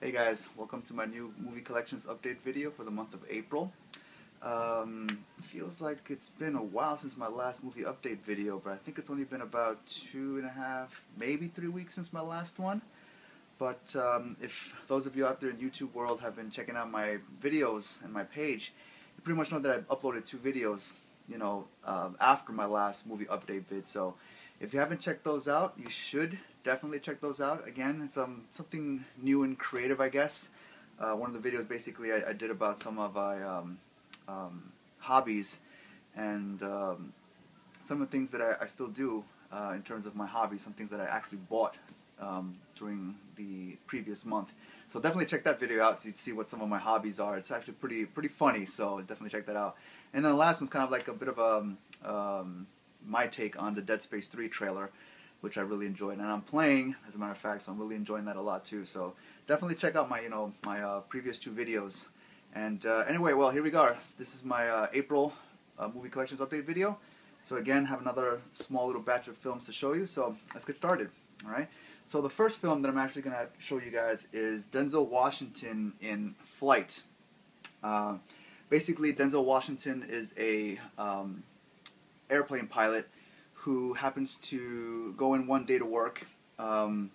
Hey guys, welcome to my new movie collections update video for the month of April. Feels like it's been a while since my last movie update video, but I think it's only been about 2.5, maybe 3 weeks since my last one. But if those of you out there in YouTube world have been checking out my videos and my page, you pretty much know that I've uploaded 2 videos, after my last movie update vid. So if you haven't checked those out, you should definitely check those out. Again, it's something new and creative, I guess. One of the videos basically I did about some of my hobbies and some of the things that I still do in terms of my hobbies, some things that I actually bought during the previous month. So definitely check that video out so you can see what some of my hobbies are. It's actually pretty funny, so definitely check that out. And then the last one's kind of like a bit of my take on the Dead Space 3 trailer, which I really enjoyed, and I'm playing, as a matter of fact, so I'm really enjoying that a lot too. So definitely check out my my previous 2 videos. And anyway, well, here we go. This is my April movie collections update video. So again, have another small little batch of films to show you. So let's get started. All right. So the first film that I'm actually going to show you guys is Denzel Washington in Flight. Basically, Denzel Washington is a airplane pilot who happens to go in one day to work. I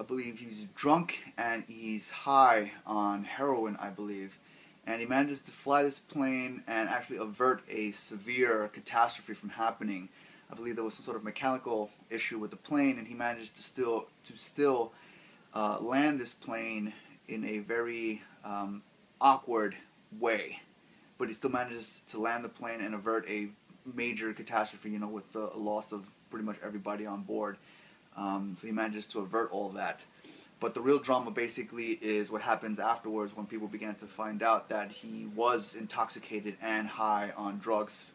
believe he's drunk and he's high on heroin, I believe. And he manages to fly this plane and actually avert a severe catastrophe from happening. I believe there was some sort of mechanical issue with the plane, and he manages to still land this plane in a very awkward way. But he still manages to land the plane and avert a major catastrophe, with the loss of pretty much everybody on board. So he manages to avert all of that. But the real drama basically is what happens afterwards when people began to find out that he was intoxicated and high on drugs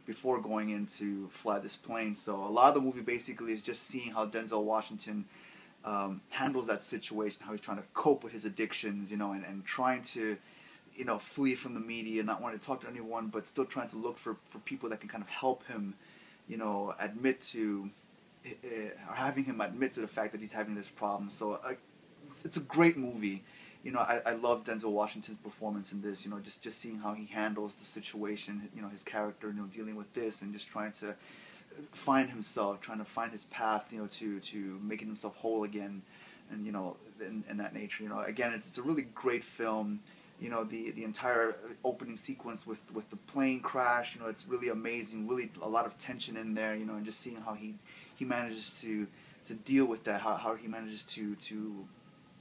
before going in to fly this plane. So a lot of the movie basically is just seeing how Denzel Washington handles that situation, how he's trying to cope with his addictions, and trying to flee from the media, not wanting to talk to anyone, but still trying to look for people that can kind of help him, admit to, or having him admit to the fact that he's having this problem. So it's a great movie. I love Denzel Washington's performance in this. Just seeing how he handles the situation, his character, dealing with this and just trying to find himself, trying to find his path, to making himself whole again, and in that nature. Again, it's a really great film. The entire opening sequence with the plane crash, it's really amazing, really a lot of tension in there, and just seeing how he manages to deal with that, how he manages to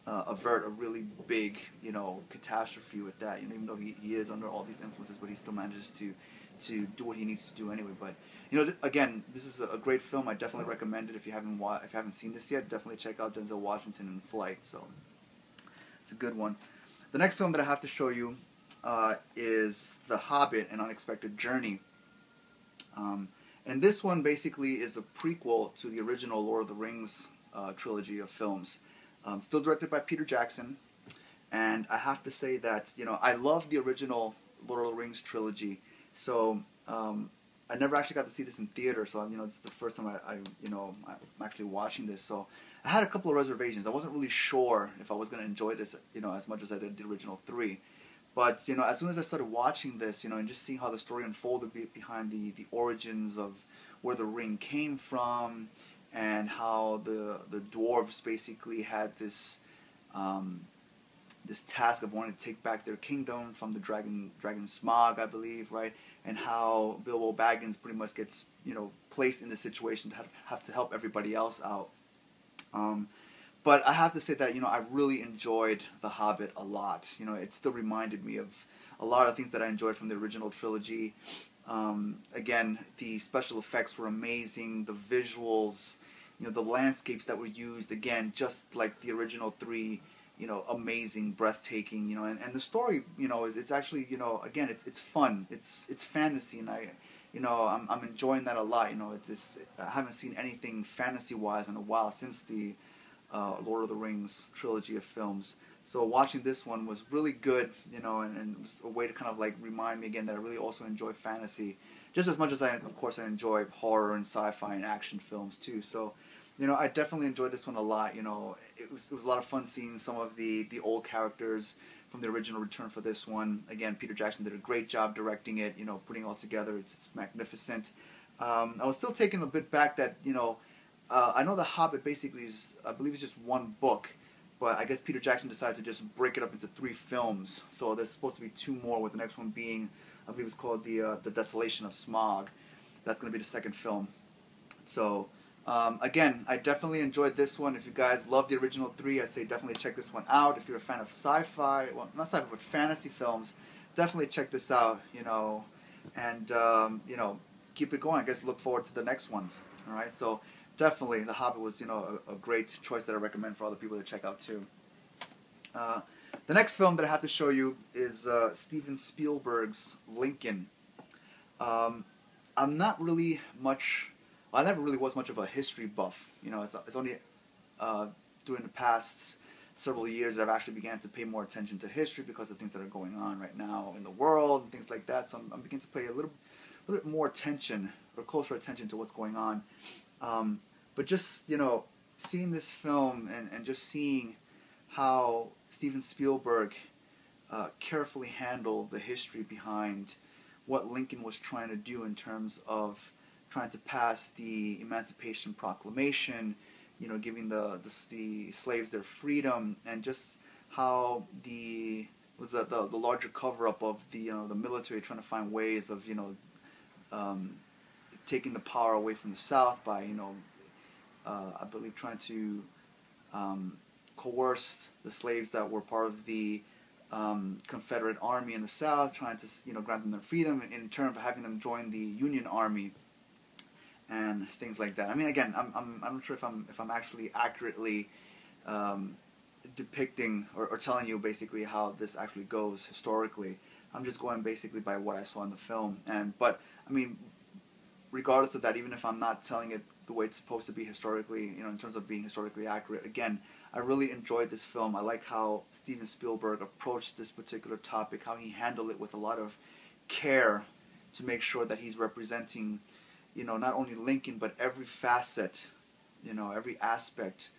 avert a really big, catastrophe with that, even though he is under all these influences, but he still manages to do what he needs to do anyway. But, again, this is a great film. I definitely recommend it. If you haven't seen this yet, definitely check out Denzel Washington in Flight. So it's a good one. The next film that I have to show you is The Hobbit, An Unexpected Journey. And this one basically is a prequel to the original Lord of the Rings trilogy of films. Still directed by Peter Jackson. And I have to say that, I love the original Lord of the Rings trilogy. So I never actually got to see this in theater, so this is the first time I'm actually watching this. So I had a couple of reservations. I wasn't really sure if I was going to enjoy this, as much as I did the original 3. But as soon as I started watching this, and just seeing how the story unfolded behind the origins of where the ring came from, and how the dwarves basically had this this task of wanting to take back their kingdom from the dragon Smog, I believe, right? And how Bilbo Baggins pretty much gets, placed in the situation to have to help everybody else out. But I have to say that, I really enjoyed The Hobbit a lot. It still reminded me of a lot of things that I enjoyed from the original trilogy. Again, the special effects were amazing. The visuals, the landscapes that were used, again, just like the original 3, amazing, breathtaking, and the story, it's actually, again, it's fun, it's fantasy, and I'm enjoying that a lot. I haven't seen anything fantasy-wise in a while since the Lord of the Rings trilogy of films. So watching this one was really good, and it was a way to kind of like remind me again that I really also enjoy fantasy, just as much as of course I enjoy horror and sci-fi and action films too. So I definitely enjoyed this one a lot. It was a lot of fun seeing some of the old characters from the original return for this one. Again, Peter Jackson did a great job directing it, putting it all together. It's magnificent. I was still taken a bit back that, I know The Hobbit basically is, I believe it's just one book, but I guess Peter Jackson decided to just break it up into 3 films. So there's supposed to be 2 more, with the next one being, I believe it's called The Desolation of Smog. That's going to be the second film. So, again, I definitely enjoyed this one. If you guys love the original 3, I'd say definitely check this one out. If you're a fan of sci-fi, well, not sci-fi, but fantasy films, definitely check this out, and, keep it going. I guess look forward to the next one. All right, so definitely The Hobbit was, a great choice that I recommend for other people to check out too. The next film that I have to show you is Steven Spielberg's Lincoln. I'm not really much. Well, I never really was much of a history buff. It's only during the past several years that I've actually began to pay more attention to history because of things that are going on right now in the world and things like that. So I'm beginning to pay a little bit more attention, or closer attention, to what's going on. But just, seeing this film and just seeing how Steven Spielberg carefully handled the history behind what Lincoln was trying to do in terms of trying to pass the Emancipation Proclamation, giving the slaves their freedom, and just how the larger cover-up of the military trying to find ways of taking the power away from the South by I believe trying to coerce the slaves that were part of the Confederate Army in the South, trying to grant them their freedom in turn of having them join the Union Army and things like that. I mean, again, I'm not sure if I'm actually accurately depicting or telling you basically how this actually goes historically. I'm just going basically by what I saw in the film. But I mean, regardless of that, even if I'm not telling it the way it's supposed to be historically, in terms of being historically accurate, again, I really enjoyed this film. I like how Steven Spielberg approached this particular topic, how he handled it with a lot of care to make sure that he's representing, not only Lincoln, but every facet, every aspect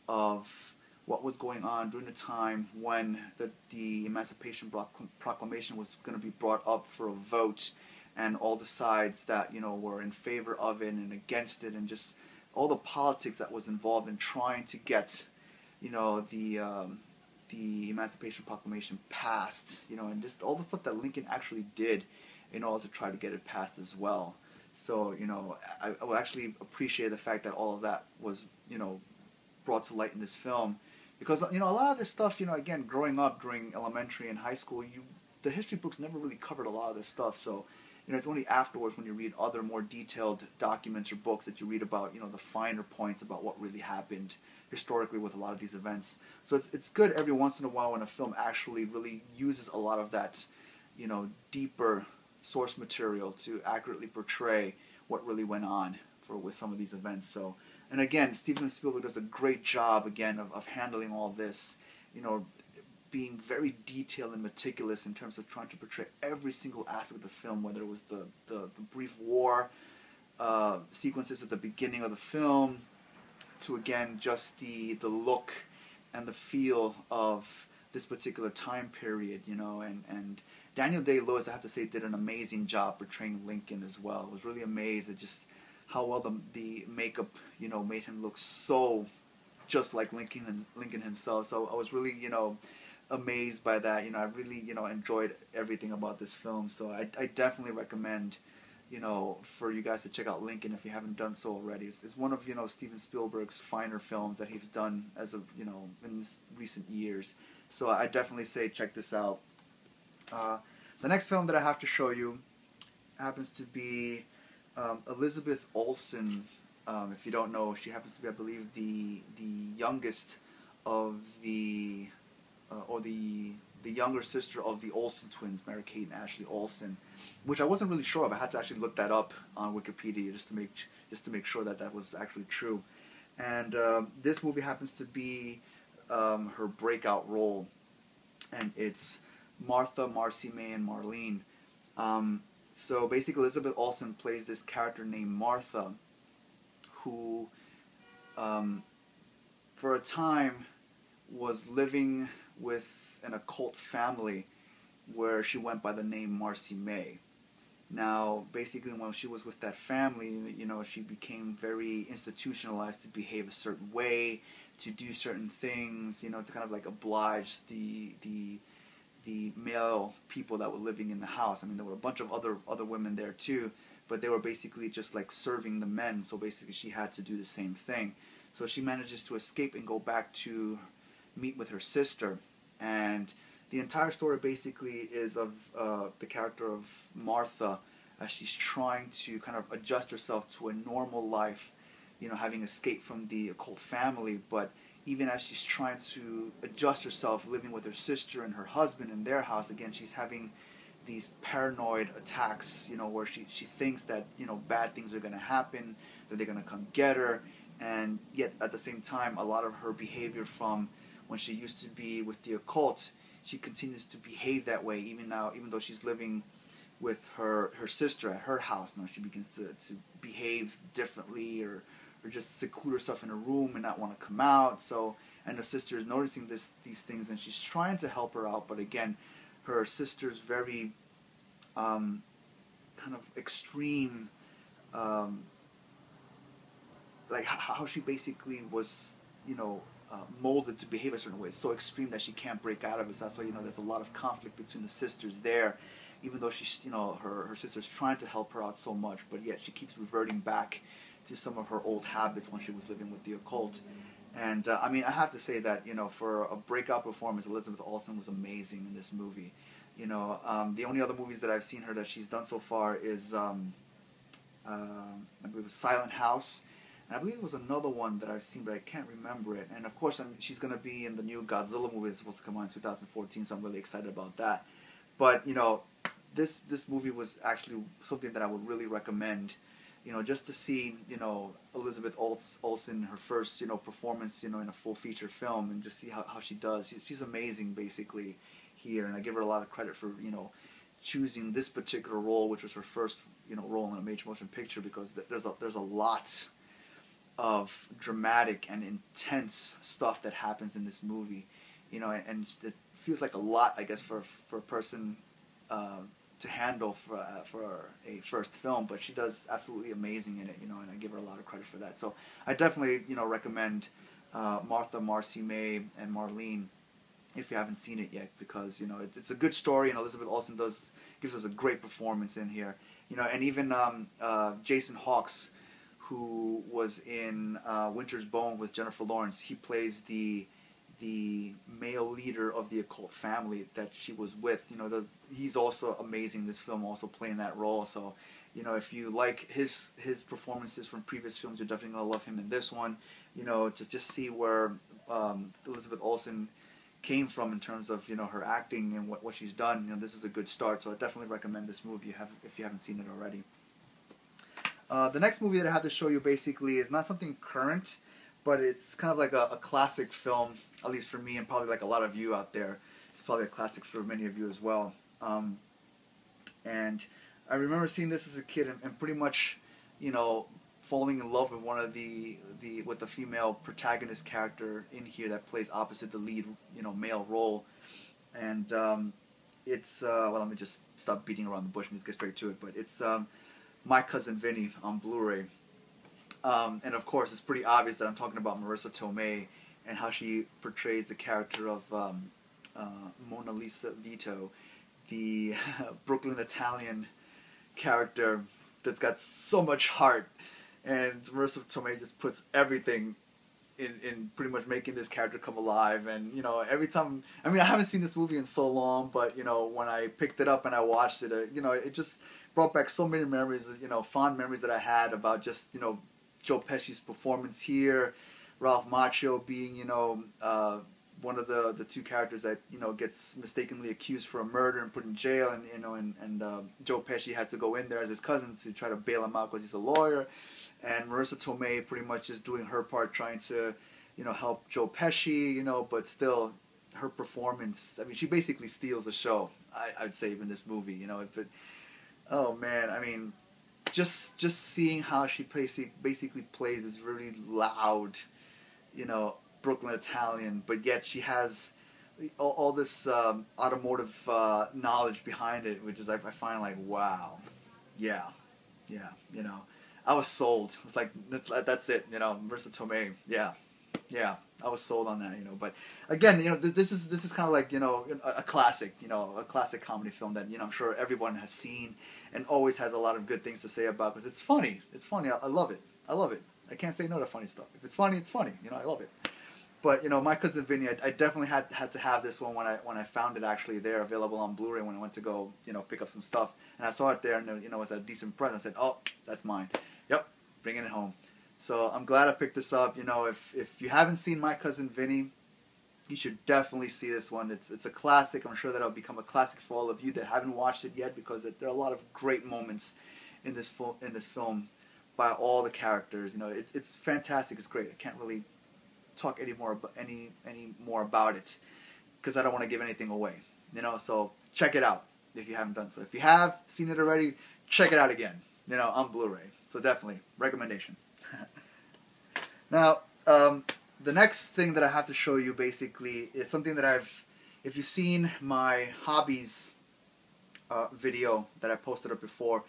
of what was going on during the time when the Emancipation Proclamation was going to be brought up for a vote, and all the sides that were in favor of it and against it, and just all the politics that was involved in trying to get the Emancipation Proclamation passed, and just all the stuff that Lincoln actually did in order to try to get it passed as well. So I would actually appreciate the fact that all of that was brought to light in this film, because a lot of this stuff, again, growing up during elementary and high school, the history books never really covered a lot of this stuff. So it's only afterwards when you read other more detailed documents or books that you read about, the finer points about what really happened historically with a lot of these events. So it's good every once in a while when a film actually really uses a lot of that, deeper source material to accurately portray what really went on with some of these events. So, and again, Steven Spielberg does a great job, again, of handling all this, being very detailed and meticulous in terms of trying to portray every single aspect of the film, whether it was the brief war sequences at the beginning of the film, to, again, just the look and the feel of this particular time period, and Daniel Day-Lewis, I have to say, did an amazing job portraying Lincoln as well. I was really amazed at just how well the makeup, made him look so just like Lincoln himself. So I was really, amazed by that. I really, enjoyed everything about this film. So I definitely recommend, for you guys to check out Lincoln if you haven't done so already. It's one of, Steven Spielberg's finer films that he's done as of, in recent years. So I definitely say check this out. The next film that I have to show you happens to be Elizabeth Olsen. If you don't know, she happens to be, I believe, the youngest of the younger sister of the Olsen twins, Mary Kate and Ashley Olsen, which I wasn't really sure of. I had to actually look that up on Wikipedia just to make sure that was actually true. And this movie happens to be her breakout role, and it's Martha, Marcy, May, and Marlene. So basically, Elizabeth Olsen plays this character named Martha, who um, for a time was living with an occult family where she went by the name Marcy May. Now, basically, when she was with that family, you know, she became very institutionalized to behave a certain way, to do certain things, you know, to kind of like oblige the male people that were living in the house. I mean, there were a bunch of other women there too, but they were basically just like serving the men. So basically, she had to do the same thing. So she manages to escape and go back to meet with her sister, and the entire story basically is of the character of Martha as she's trying to kind of adjust herself to a normal life, you know, having escaped from the occult family, but even as she's trying to adjust herself living with her sister and her husband in their house, again, she's having these paranoid attacks, you know, where she thinks that, you know, bad things are going to happen, that they're going to come get her, and yet at the same time, a lot of her behavior from when she used to be with the occult, she continues to behave that way even now, even though she's living with her sister at her house. You know, she begins to behave differently, or just seclude herself in a room and not want to come out. So, and the sister is noticing these things, and she's trying to help her out, but again, her sister's very kind of extreme, like how she basically was, you know, molded to behave a certain way. It's so extreme that she can't break out of it. So that's why, you know, there's a lot of conflict between the sisters there, even though she's, you know, her sister's trying to help her out so much, but yet she keeps reverting back to some of her old habits when she was living with the occult. And I mean, I have to say that, you know, for a breakout performance, Elizabeth Olsen was amazing in this movie. You know, the only other movies that I've seen her that she's done so far is I believe it was Silent House, and I believe it was another one that I've seen, but I can't remember it. And of course, she's going to be in the new Godzilla movie that's supposed to come out in 2014, so I'm really excited about that. But, you know, this movie was actually something that I would really recommend, you know, just to see, you know, Elizabeth Olsen, her first, you know, performance, you know, in a full feature film, and just see how she does. She's amazing, basically, here, and I give her a lot of credit for, you know, choosing this particular role, which was her first, you know, role in a major motion picture, because there's a lot of dramatic and intense stuff that happens in this movie, you know, and it feels like a lot, I guess, for a person to handle for a first film, but she does absolutely amazing in it, you know, and I give her a lot of credit for that. So I definitely, you know, recommend Martha, Marcy May, and Marlene if you haven't seen it yet, because, you know, it's a good story, and Elizabeth Olsen gives us a great performance in here, you know, and even Jason Hawkes, who was in Winter's Bone with Jennifer Lawrence, he plays the male leader of the occult family that she was with. You know, he's also amazing in this film, also playing that role. So, you know, if you like his performances from previous films, you're definitely gonna love him in this one. You know, to just see where Elizabeth Olsen came from in terms of, you know, her acting and what she's done. You know, this is a good start. So I definitely recommend this movie if you haven't seen it already. The next movie that I have to show you basically is not something current, but it's kind of like a classic film, at least for me, and probably like a lot of you out there. It's probably a classic for many of you as well. And I remember seeing this as a kid and pretty much, you know, falling in love with one of the female protagonist character in here that plays opposite the lead, you know, male role. And it's well, let me just stop beating around the bush and just get straight to it. But it's My Cousin Vinny on Blu-ray. And of course, it's pretty obvious that I'm talking about Marisa Tomei and how she portrays the character of Mona Lisa Vito, the Brooklyn Italian character that's got so much heart. And Marisa Tomei just puts everything in pretty much making this character come alive. And, you know, every time, I mean, I haven't seen this movie in so long, but, you know, when I picked it up and I watched it, you know, it just brought back so many memories, you know, fond memories that I had about just, you know, Joe Pesci's performance here, Ralph Macchio being, you know, one of the two characters that, you know, gets mistakenly accused for a murder and put in jail, and, you know, and Joe Pesci has to go in there as his cousin to try to bail him out because he's a lawyer, and Marisa Tomei pretty much is doing her part trying to, you know, help Joe Pesci, you know, but still her performance, I mean, she basically steals the show, I'd say, in this movie, you know. Oh man, I mean, just seeing how she basically plays this really loud, you know, Brooklyn Italian, but yet she has all this automotive knowledge behind it, which is I find like, wow, yeah, you know, I was sold. It's like that's it, you know, Marissa Tomei, yeah, I was sold on that, you know. But again, you know, this is kind of like, you know, a classic, you know, a classic comedy film that, you know, I'm sure everyone has seen and always has a lot of good things to say about, because it's funny. It's funny. I love it. I love it. I can't say no to funny stuff. If it's funny, it's funny. You know, I love it. But you know, My Cousin Vinny, I definitely had to have this one when I found it actually there available on Blu-ray when I went to go, you know, pick up some stuff, and I saw it there, and you know, it was a decent price. I said, oh, that's mine. Yep, bringing it home. So I'm glad I picked this up. You know, if you haven't seen My Cousin Vinny, you should definitely see this one. It's a classic. I'm sure that it'll become a classic for all of you that haven't watched it yet, because there are a lot of great moments in this film by all the characters. You know, it's fantastic. It's great. I can't really talk any more about it because I don't want to give anything away. You know, so check it out if you haven't done so. If you have seen it already, check it out again. You know, on Blu-ray. So definitely recommendation. Now, the next thing that I have to show you basically is something that if you've seen my hobbies video that I posted up before,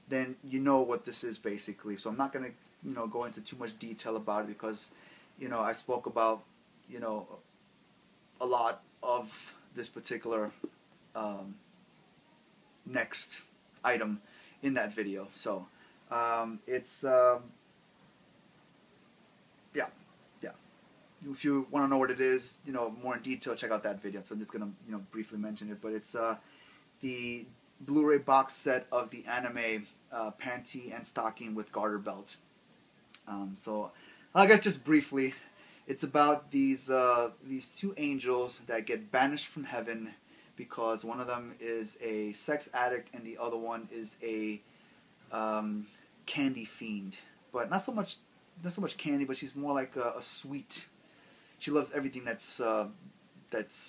then you know what this is basically. So I'm not going to, you know, go into too much detail about it because, you know, I spoke about, you know, a lot of this particular next item in that video. So it's yeah. If you want to know what it is, you know, more in detail, check out that video. So I'm just gonna, you know, briefly mention it. But it's the Blu-ray box set of the anime Panty&Stocking with Garterbelt. So I guess just briefly, it's about these two angels that get banished from heaven because one of them is a sex addict and the other one is a candy fiend. But not so much candy, but she's more like a sweet. She loves everything that's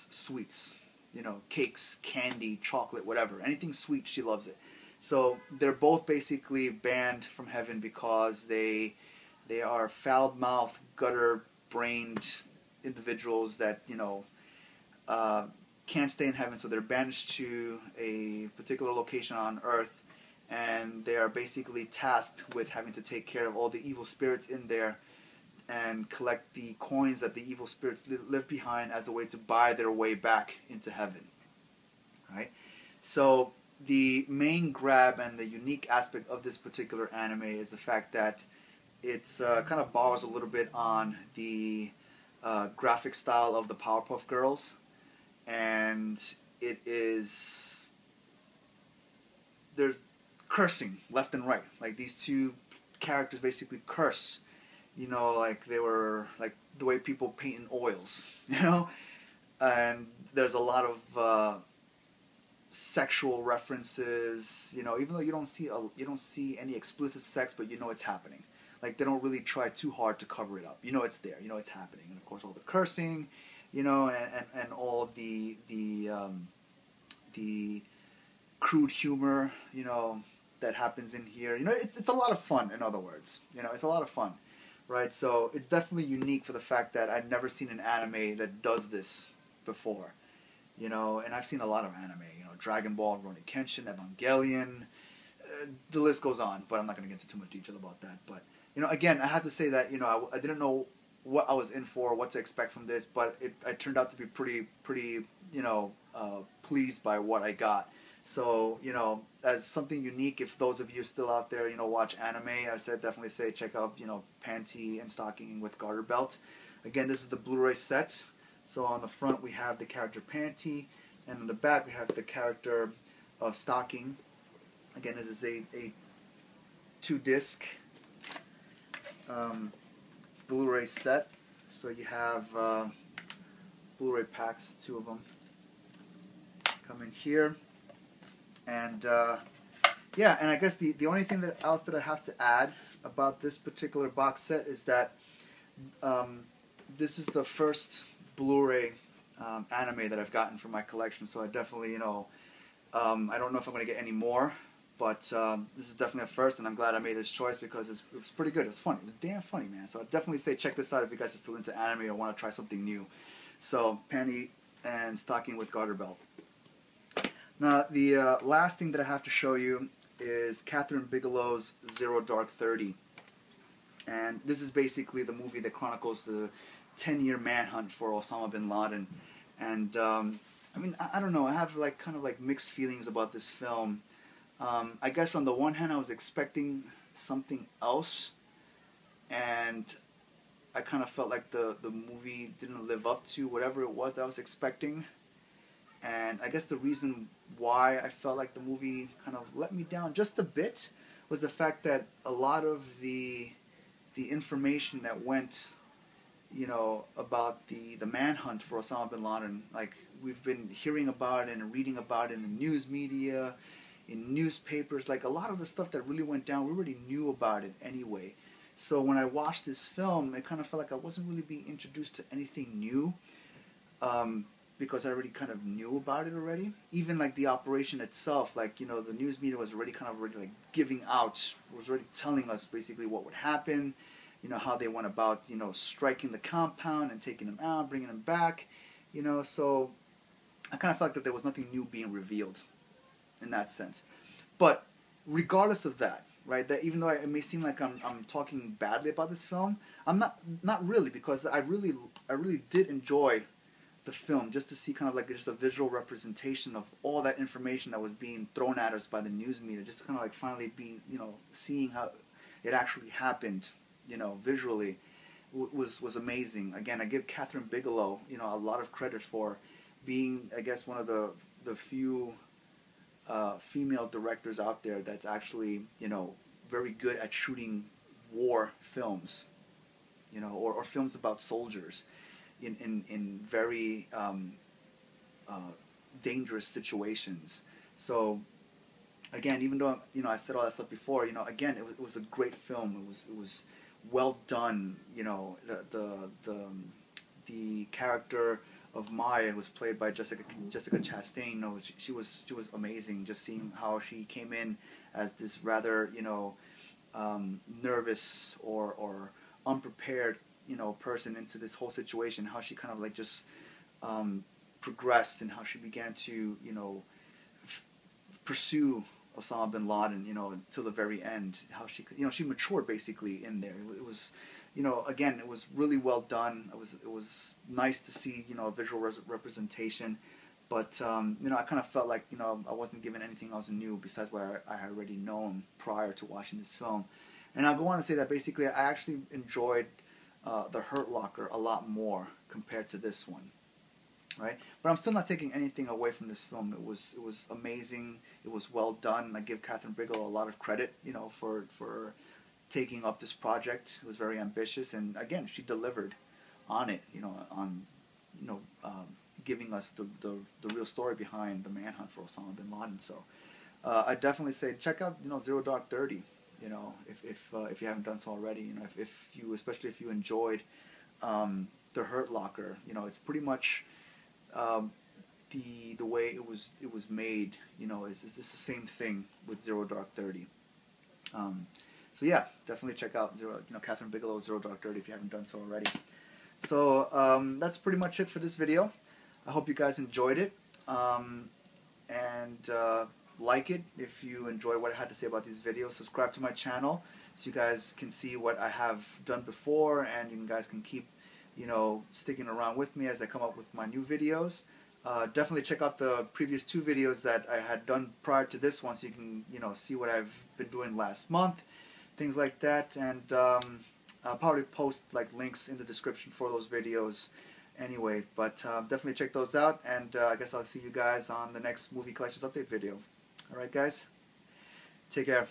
sweets. You know, cakes, candy, chocolate, whatever. Anything sweet, she loves it. So they're both basically banned from heaven because they are foul-mouthed, gutter-brained individuals that, you know, can't stay in heaven. So they're banished to a particular location on Earth, and they are basically tasked with having to take care of all the evil spirits in there and collect the coins that the evil spirits live behind as a way to buy their way back into heaven. Right? So the main grab and the unique aspect of this particular anime is the fact that it's kind of borrows a little bit on the graphic style of the Powerpuff Girls, and there's cursing left and right. Like these two characters basically curse, you know, like they were like the way people paint in oils, you know, and there's a lot of sexual references, you know, even though you don't see any explicit sex, but you know it's happening. Like they don't really try too hard to cover it up. You know it's there. You know it's happening, and of course all the cursing, you know, and all the crude humor, you know, that happens in here. You know, it's a lot of fun. In other words, you know, it's a lot of fun, right? So it's definitely unique for the fact that I've never seen an anime that does this before, you know. And I've seen a lot of anime, you know, Dragon Ball, Rurouni Kenshin, Evangelion, the list goes on. But I'm not going to get into too much detail about that. But you know, again, I have to say that, you know, I didn't know what I was in for, what to expect from this, but I turned out to be pretty, you know, pleased by what I got. So, you know, as something unique, if those of you still out there, you know, watch anime, I said definitely say check out, you know, Panty&Stocking with Garterbelt. Again, this is the Blu-ray set. So on the front we have the character Panty, and on the back we have the character of Stocking. Again, this is a 2-disc Blu-ray set. So you have Blu-ray packs, 2 of them come in here. And yeah, and I guess the only thing else that I have to add about this particular box set is that this is the first Blu-ray anime that I've gotten from my collection. So I definitely, you know, I don't know if I'm going to get any more, but this is definitely a first, and I'm glad I made this choice because it was pretty good. It was funny. It was damn funny, man. So I'd definitely say check this out if you guys are still into anime or want to try something new. So, Panty&Stocking with Garterbelt. Now, the last thing that I have to show you is Kathryn Bigelow's Zero Dark 30. And this is basically the movie that chronicles the 10-year manhunt for Osama bin Laden. And, I mean, I don't know. I have kind of mixed feelings about this film. I guess on the one hand, I was expecting something else, and I kind of felt like the movie didn't live up to whatever it was that I was expecting. And I guess the reason why I felt like the movie kind of let me down just a bit was the fact that a lot of the information that went, you know, about the manhunt for Osama bin Laden, like we've been hearing about it and reading about it in the news media, in newspapers, like a lot of the stuff that really went down, we already knew about it anyway. So when I watched this film, it kind of felt like I wasn't really being introduced to anything new, because I already kind of knew about it already. Even like the operation itself, like, you know, the news media was already like giving out, was already telling us basically what would happen, you know, how they went about, you know, striking the compound and taking them out, bringing them back, you know. So I kind of felt like that there was nothing new being revealed in that sense. But regardless of that, right, that even though it may seem like I'm talking badly about this film, I'm not really, because I really did enjoy the film, just to see kind of like just a visual representation of all that information that was being thrown at us by the news media, just kind of like finally being, you know, seeing how it actually happened, you know, visually was amazing. Again, I give Kathryn Bigelow, you know, a lot of credit for being, I guess, one of the few female directors out there that's actually, you know, very good at shooting war films, you know, or films about soldiers in very dangerous situations. So again, even though, you know, I said all that stuff before, you know, again, it was a great film. It was well done. You know, the character of Maya, who was played by Jessica Chastain, you know, she was amazing. Just seeing how she came in as this rather, you know, nervous or unprepared, you know, person into this whole situation, how she kind of like just progressed, and how she began to, you know, pursue Osama bin Laden, you know, until the very end. How she, you know, she matured basically in there. It was, you know, again, it was really well done. It was nice to see, you know, a visual representation, but you know, I kind of felt like, you know, I wasn't given anything else new besides what I had already known prior to watching this film. And I'll go on to say that basically I actually enjoyed The Hurt Locker a lot more compared to this one, right? But I'm still not taking anything away from this film. It was amazing. It was well done. I give Kathryn Bigelow a lot of credit, you know, for taking up this project. It was very ambitious, and again, she delivered on it, you know, on, you know, giving us the real story behind the manhunt for Osama bin Laden. So I definitely say check out, you know, Zero Dark 30. You know, if you haven't done so already, you know, especially if you enjoyed The Hurt Locker, you know, it's pretty much the way it was made. You know, it's the same thing with Zero Dark 30. So yeah, definitely check out Kathryn Bigelow's Zero Dark 30 if you haven't done so already. So that's pretty much it for this video. I hope you guys enjoyed it, and like it if you enjoy what I had to say about these videos. Subscribe to my channel so you guys can see what I have done before, and you guys can keep, you know, sticking around with me as I come up with my new videos. Definitely check out the previous 2 videos that I had done prior to this one, so you can, you know, see what I've been doing last month, things like that. And I'll probably post like links in the description for those videos anyway, but definitely check those out, and I guess I'll see you guys on the next Movie Collections Update video. Alright guys, take care.